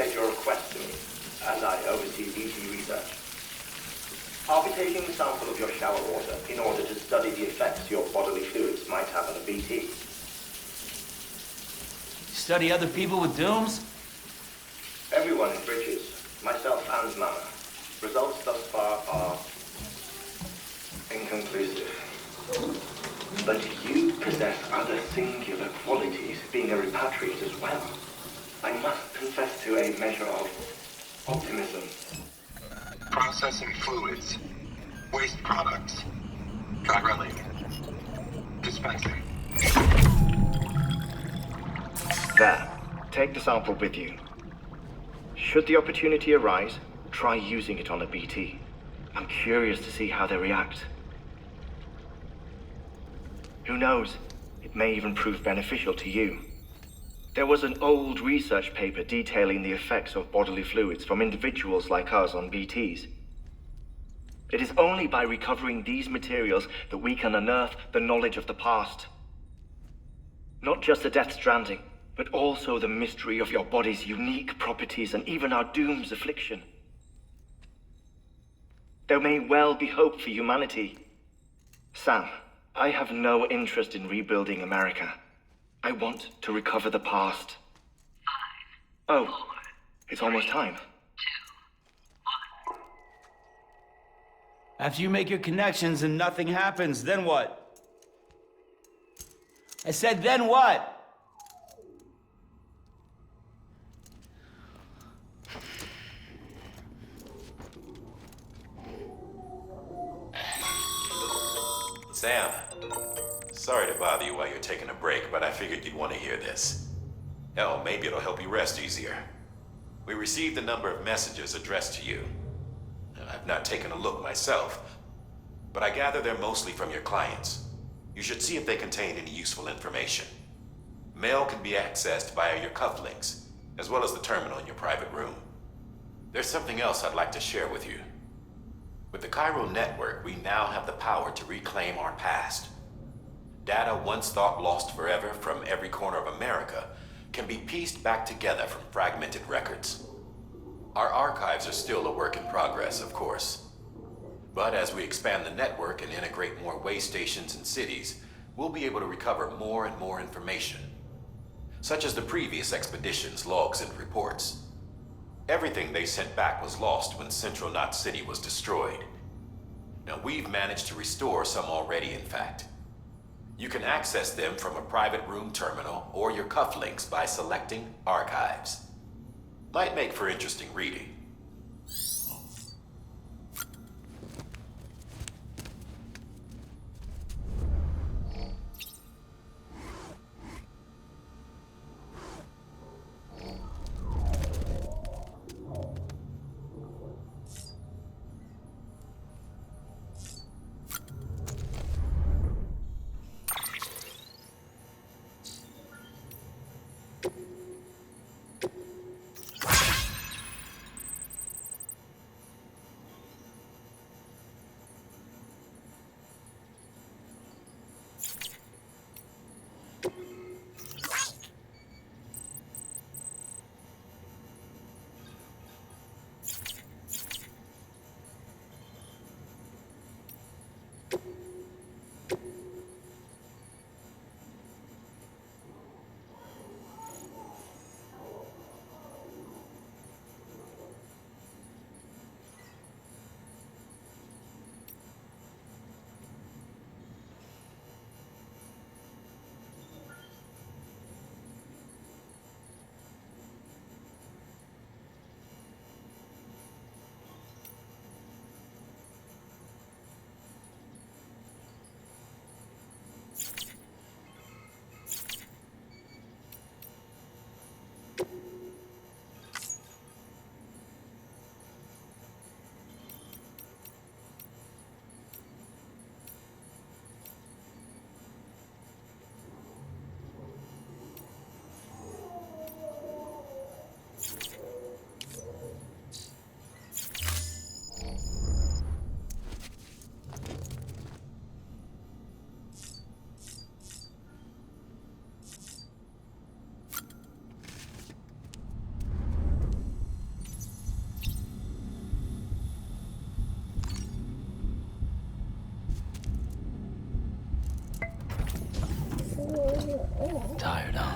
made your request to me, and I oversee BT research. I'll be taking a sample of your shower water in order to study the effects your bodily fluids might have on a BT. Study other people with dooms? Everyone in Bridges, myself and Mama. Results thus far are inconclusive. But you possess other singular qualities, being a repatriate as well. I must confess to a measure of optimism. Processing fluids. Waste products. Drilling. Dispensing. There. Take the sample with you. Should the opportunity arise, try using it on a BT. I'm curious to see how they react. Who knows? It may even prove beneficial to you. There was an old research paper detailing the effects of bodily fluids from individuals like us on BTs. It is only by recovering these materials that we can unearth the knowledge of the past. Not just the Death Stranding, but also the mystery of your body's unique properties and even our doom's affliction. There may well be hope for humanity. Sam, I have no interest in rebuilding America. I want to recover the past. 5, Oh, 4, it's almost time. 2, 1. After you make your connections and nothing happens, then what? I said, then what? Sam, sorry to bother you while you're taking a break, but I figured you'd want to hear this. Hell, maybe it'll help you rest easier. We received a number of messages addressed to you. I've not taken a look myself, but I gather they're mostly from your clients. You should see if they contain any useful information. Mail can be accessed via your cufflinks, as well as the terminal in your private room. There's something else I'd like to share with you. With the Cairo network, we now have the power to reclaim our past. Data once thought lost forever from every corner of America can be pieced back together from fragmented records. Our archives are still a work in progress, of course. But as we expand the network and integrate more way stations and cities, we'll be able to recover more and more information, such as the previous expedition's logs and reports. Everything they sent back was lost when Central Knot City was destroyed. Now, we've managed to restore some already, in fact. You can access them from a private room terminal or your cufflinks by selecting Archives. Might make for interesting reading. Tired, huh?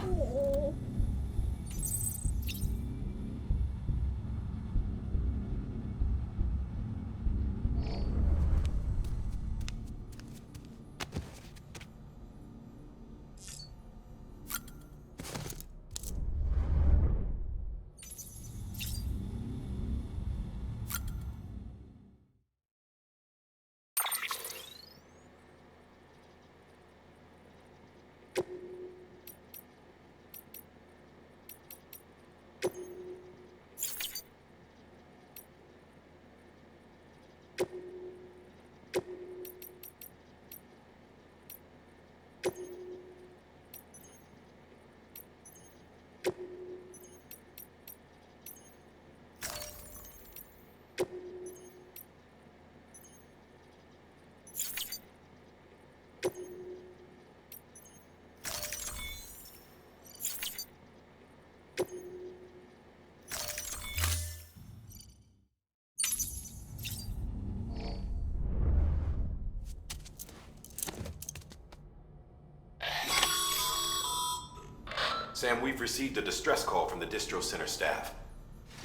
Sam, we've received a distress call from the distro center staff.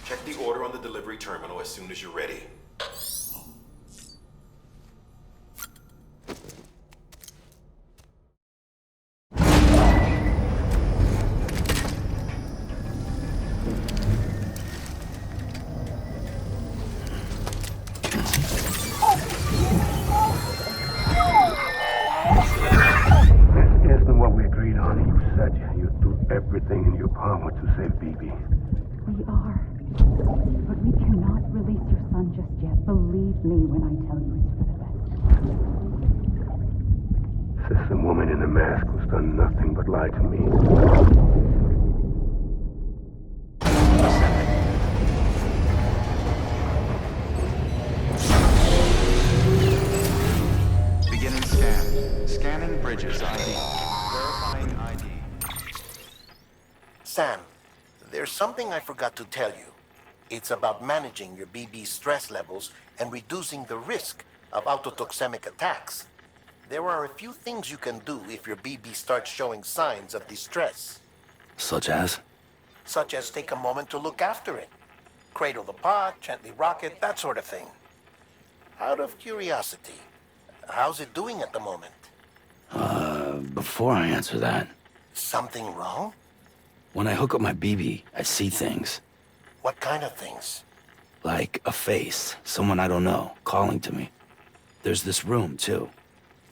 Check the order on the delivery terminal as soon as you're ready. Isn't what we agreed on. You said you'd do everything in your power to save BB. We are. But we cannot release your son just yet. Believe me when I tell you it's for the best. Says the woman in the mask who's done nothing but lie to me. Beginning scan. Scanning bridges ID. Verifying ID. Sam, there's something I forgot to tell you. It's about managing your BB stress levels and reducing the risk of autotoxemic attacks. There are a few things you can do if your BB starts showing signs of distress. Such as? Such as take a moment to look after it. Cradle the pod, gently rock it, that sort of thing. Out of curiosity, how's it doing at the moment? Before I answer that, Something wrong? when I hook up my BB, I see things. What kind of things? Like a face, someone I don't know, calling to me. There's this room, too,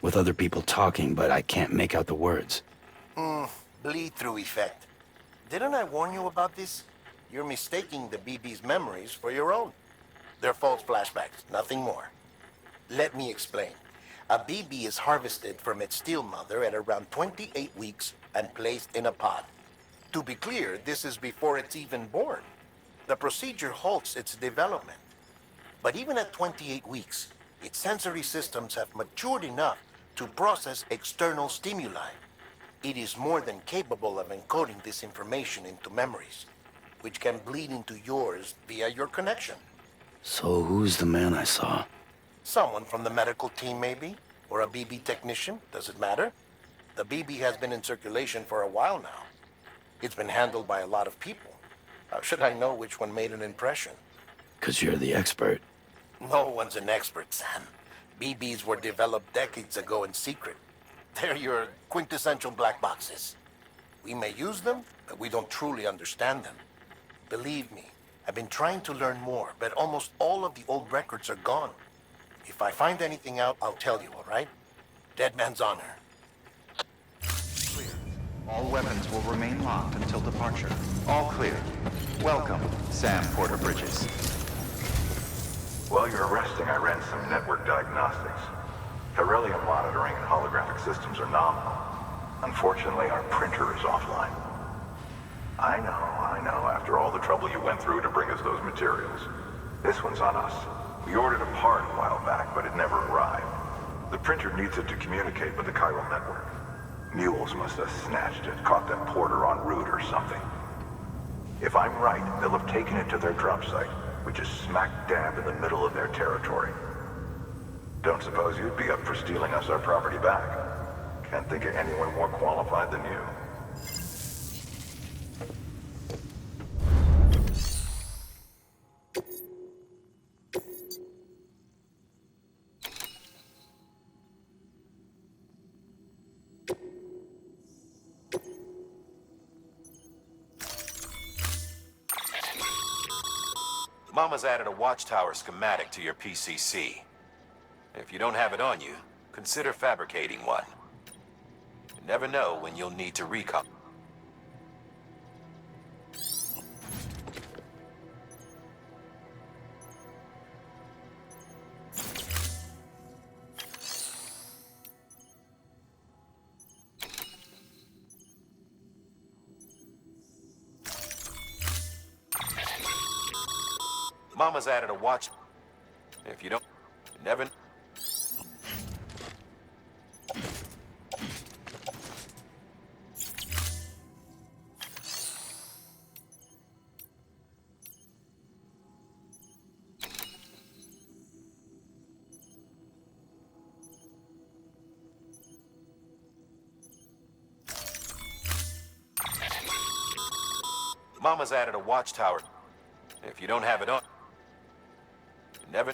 with other people talking, but I can't make out the words. Bleed-through effect. Didn't I warn you about this? You're mistaking the BB's memories for your own. They're false flashbacks, nothing more. Let me explain. A BB is harvested from its steel mother at around 28 weeks and placed in a pod. To be clear, this is before it's even born. The procedure halts its development. But even at 28 weeks, its sensory systems have matured enough to process external stimuli. It is more than capable of encoding this information into memories, which can bleed into yours via your connection. So who's the man I saw? Someone from the medical team, maybe? Or a BB technician? Does it matter? The BB has been in circulation for a while now. It's been handled by a lot of people. How should I know which one made an impression? 'Cause you're the expert. No one's an expert, Sam. BBs were developed decades ago in secret. They're your quintessential black boxes. We may use them, but we don't truly understand them. Believe me, I've been trying to learn more, but almost all of the old records are gone. If I find anything out, I'll tell you, all right? Dead man's honor. Clear. All weapons will remain locked until departure. All clear. Welcome, Sam Porter Bridges. While you're resting, I ran some network diagnostics. Beryllium monitoring and holographic systems are nominal. Unfortunately, our printer is offline. I know, after all the trouble you went through to bring us those materials. This one's on us. We ordered a part a while back, but it never arrived. The printer needs it to communicate with the chiral network. Mules must have snatched it, caught that porter en route or something. If I'm right, they'll have taken it to their drop site, which is smack dab in the middle of their territory. Don't suppose you'd be up for stealing us our property back? Can't think of anyone more qualified than you. Mama's added a watchtower schematic to your PCC. If you don't have it on you, consider fabricating one. You never know when you'll need to recon. Mama's added a watch. If you don't, you never. Mama's added a watchtower. If you don't have it on, you never.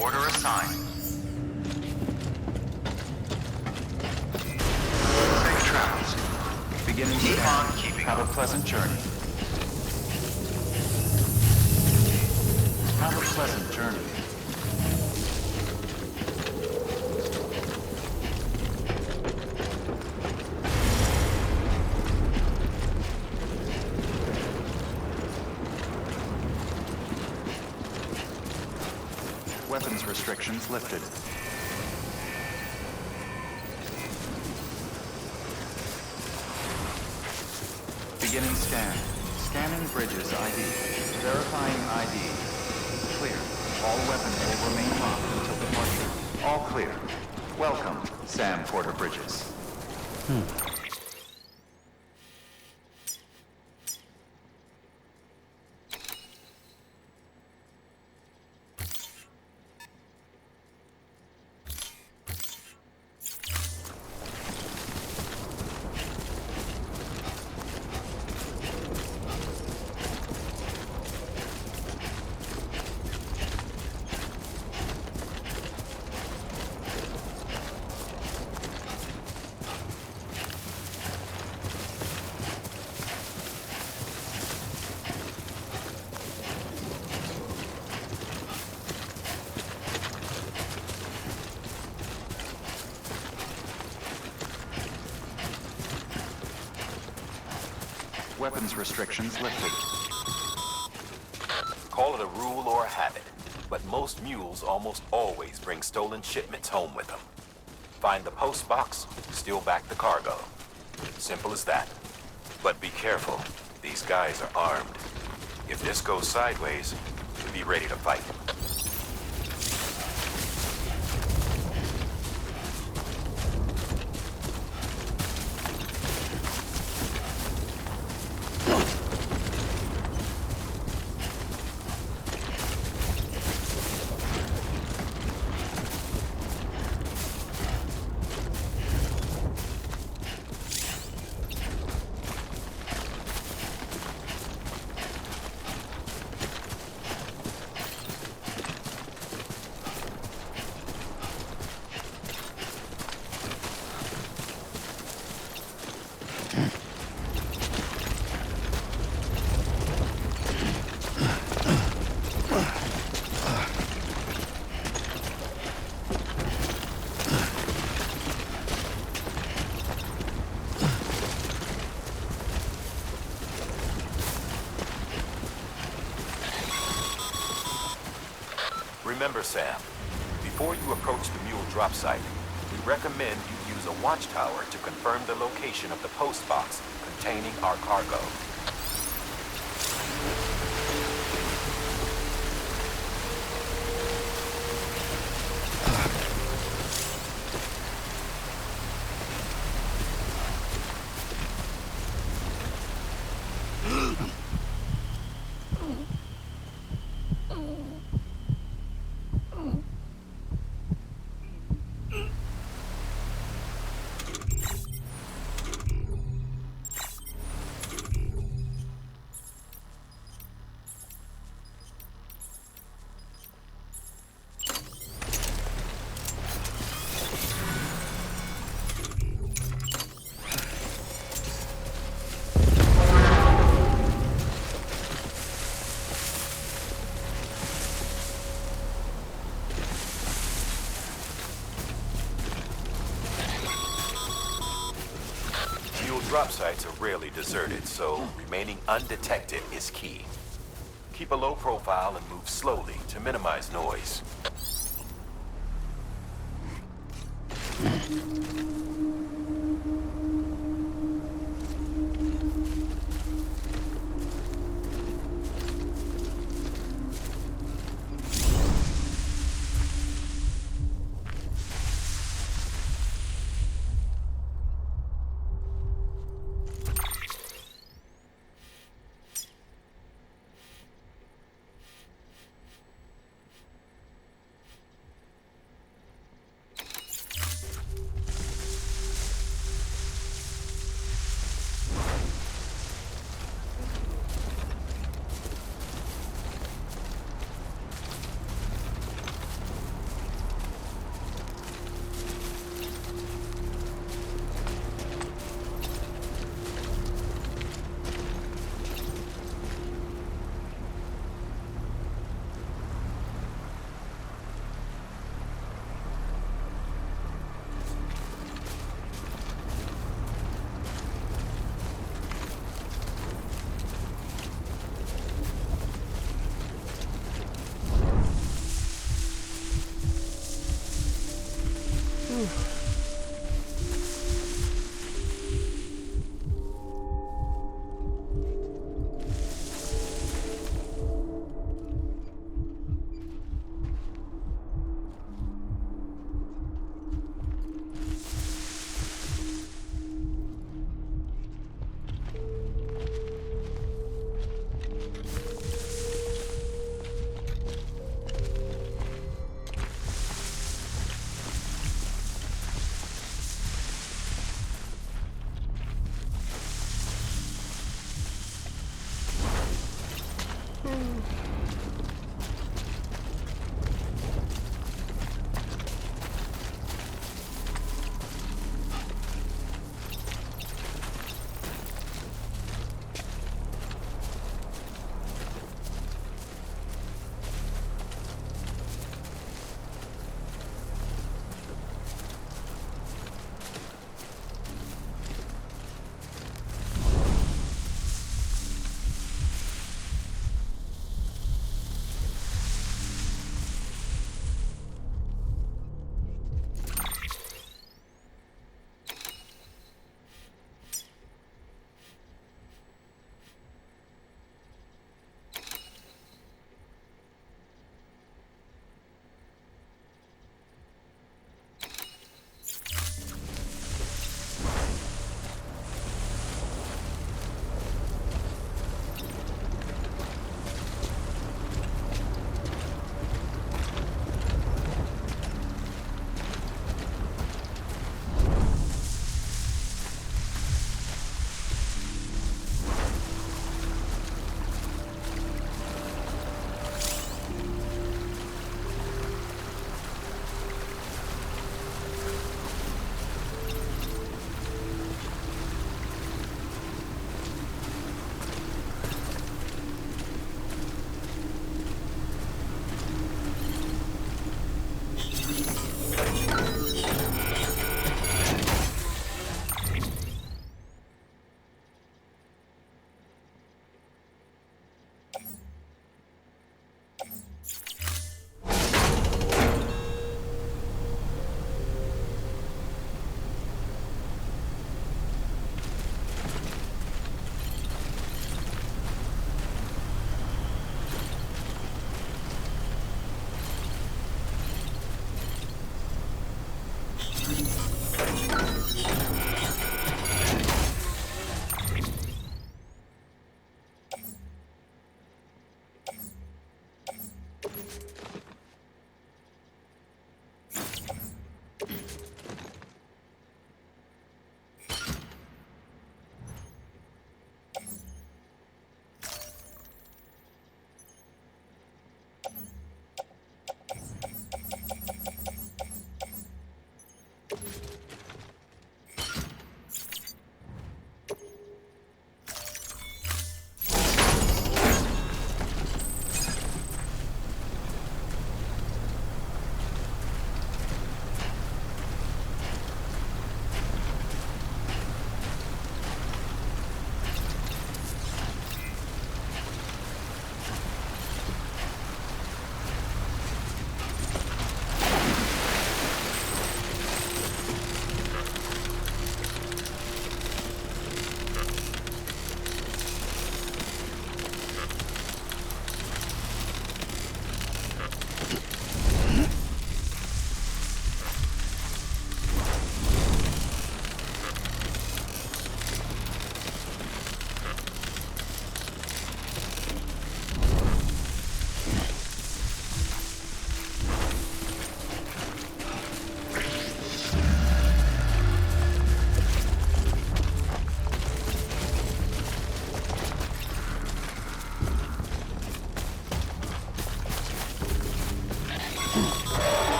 Order assigned. Safe travels. Beginning scan. Have a pleasant journey. Have a pleasant journey. Weapons restrictions lifted. Beginning scan. Scanning bridges ID. Verifying ID. Clear. All weapons will remain locked until departure. All clear. Welcome, Sam Porter Bridges. Weapons restrictions lifted. Call it a rule or a habit, but most mules almost always bring stolen shipments home with them. Find the post box, steal back the cargo. Simple as that. But be careful. These guys are armed. If this goes sideways, be ready to fight. Remember, Sam, before you approach the mule drop site, we recommend you use a watchtower to confirm the location of the post box containing our cargo. Drop sites are rarely deserted, so remaining undetected is key. Keep a low profile and move slowly to minimize noise.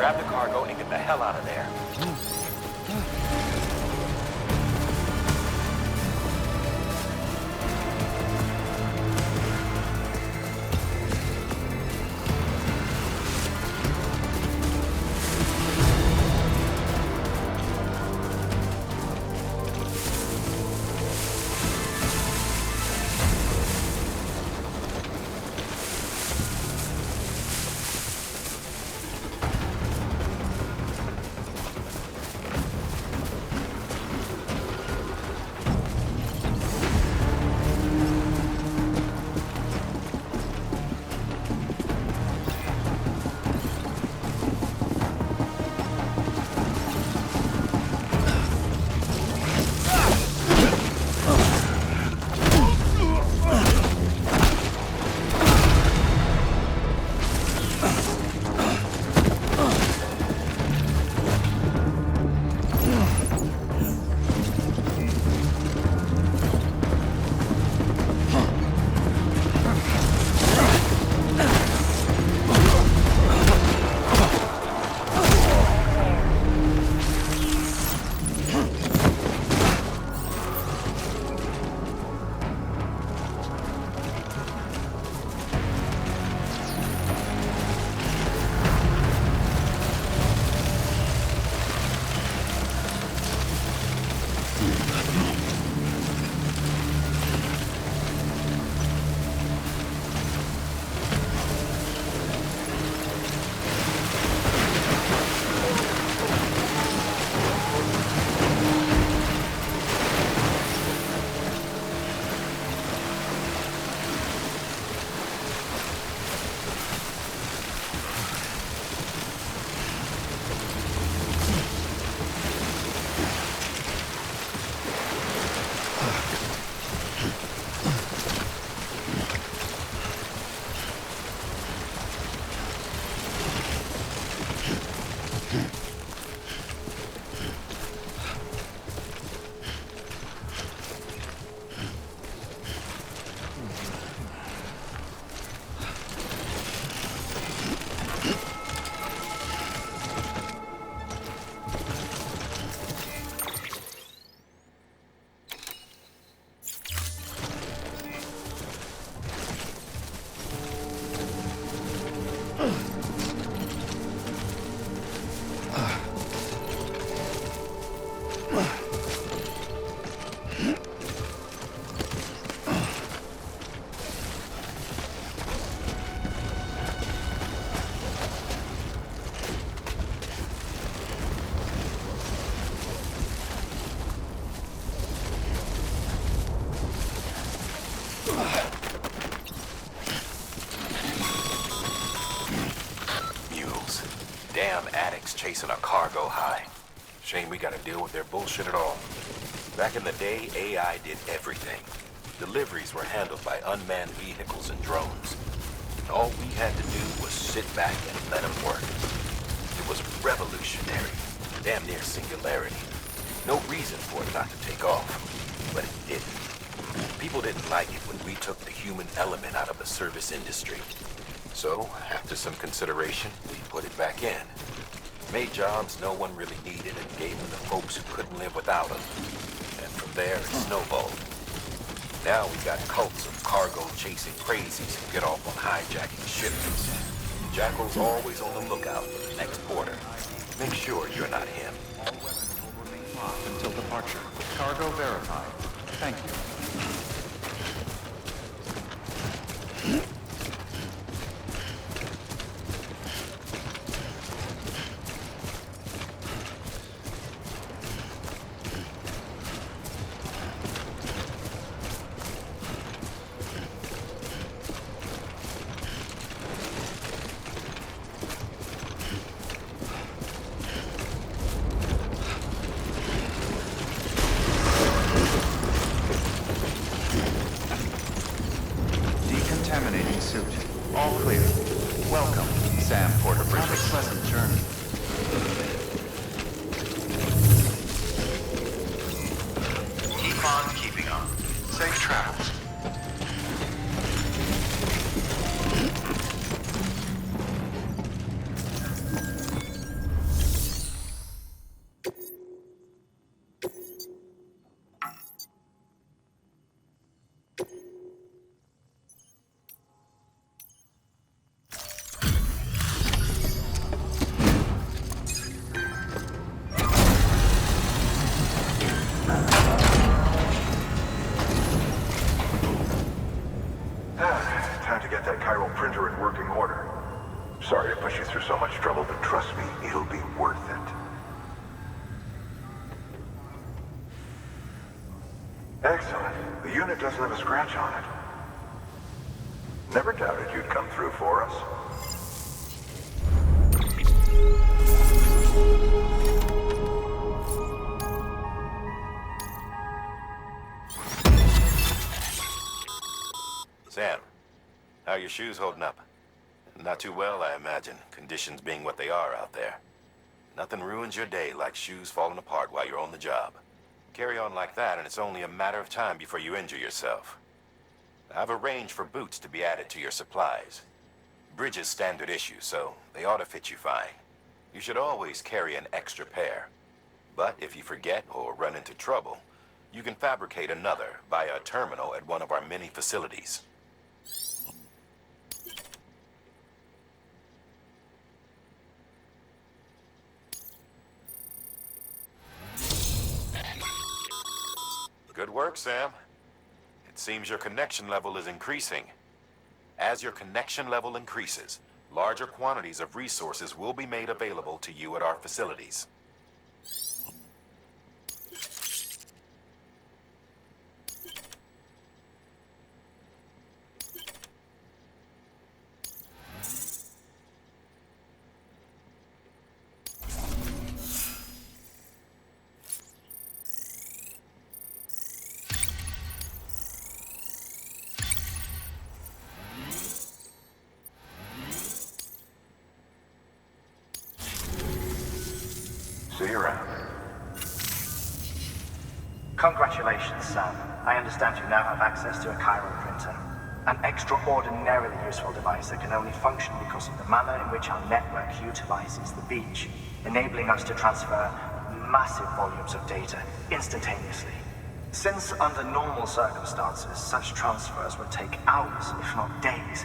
Grab the cargo and get the hell out of there. Damn addicts chasing a cargo high. Shame we gotta deal with their bullshit at all. Back in the day, AI did everything. Deliveries were handled by unmanned vehicles and drones. All we had to do was sit back and let them work. It was revolutionary, damn near singularity. No reason for it not to take off, but it didn't. People didn't like it when we took the human element out of the service industry. So, after some consideration, we put it back in. Made jobs no one really needed and gave them to folks who couldn't live without them. And from there, it snowballed. Now we got cults of cargo-chasing crazies who get off on hijacking shipments. Jackal's always on the lookout for the next border. Make sure you're not him. All weapons will remain locked until departure. Cargo verified. Thank you. Decontaminating suit. All clear. Welcome, Sam Porter Bridges. Have a pleasant journey. Keep on keeping on. Safe travels. so much trouble, but trust me, it'll be worth it. Excellent. The unit doesn't have a scratch on it. Never doubted you'd come through for us. Sam, how are your shoes holding up? Not too well, I imagine, conditions being what they are out there. Nothing ruins your day like shoes falling apart while you're on the job. Carry on like that, and it's only a matter of time before you injure yourself. I've arranged for boots to be added to your supplies. Bridges standard issue, so they ought to fit you fine. You should always carry an extra pair. But if you forget or run into trouble, you can fabricate another via a terminal at one of our many facilities. Good work, Sam. It seems your connection level is increasing. As your connection level increases, larger quantities of resources will be made available to you at our facilities. See you around. Congratulations, Sam. I understand you now have access to a chiral printer. An extraordinarily useful device that can only function because of the manner in which our network utilizes the beach, enabling us to transfer massive volumes of data instantaneously. Since under normal circumstances, such transfers would take hours, if not days,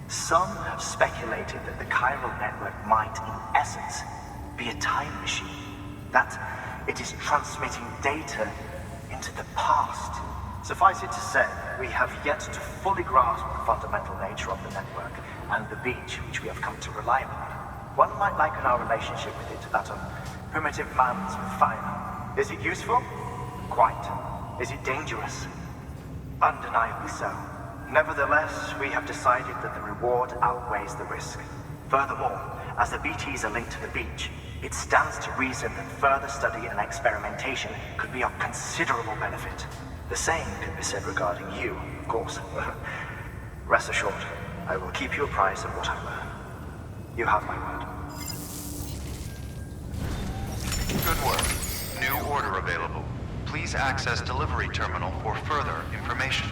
some have speculated that the chiral network might, in essence, be a time machine. That it is transmitting data into the past. Suffice it to say, we have yet to fully grasp the fundamental nature of the network and the beach which we have come to rely upon. One might liken our relationship with it to that of primitive mans with fire. Is it useful? Quite. Is it dangerous? Undeniably so. Nevertheless, we have decided that the reward outweighs the risk. Furthermore, as the BTs are linked to the beach, it stands to reason that further study and experimentation could be of considerable benefit. The same could be said regarding you, of course. Rest assured, I will keep you apprised of what I learn. You have my word. Good work. New order available. Please access delivery terminal for further information.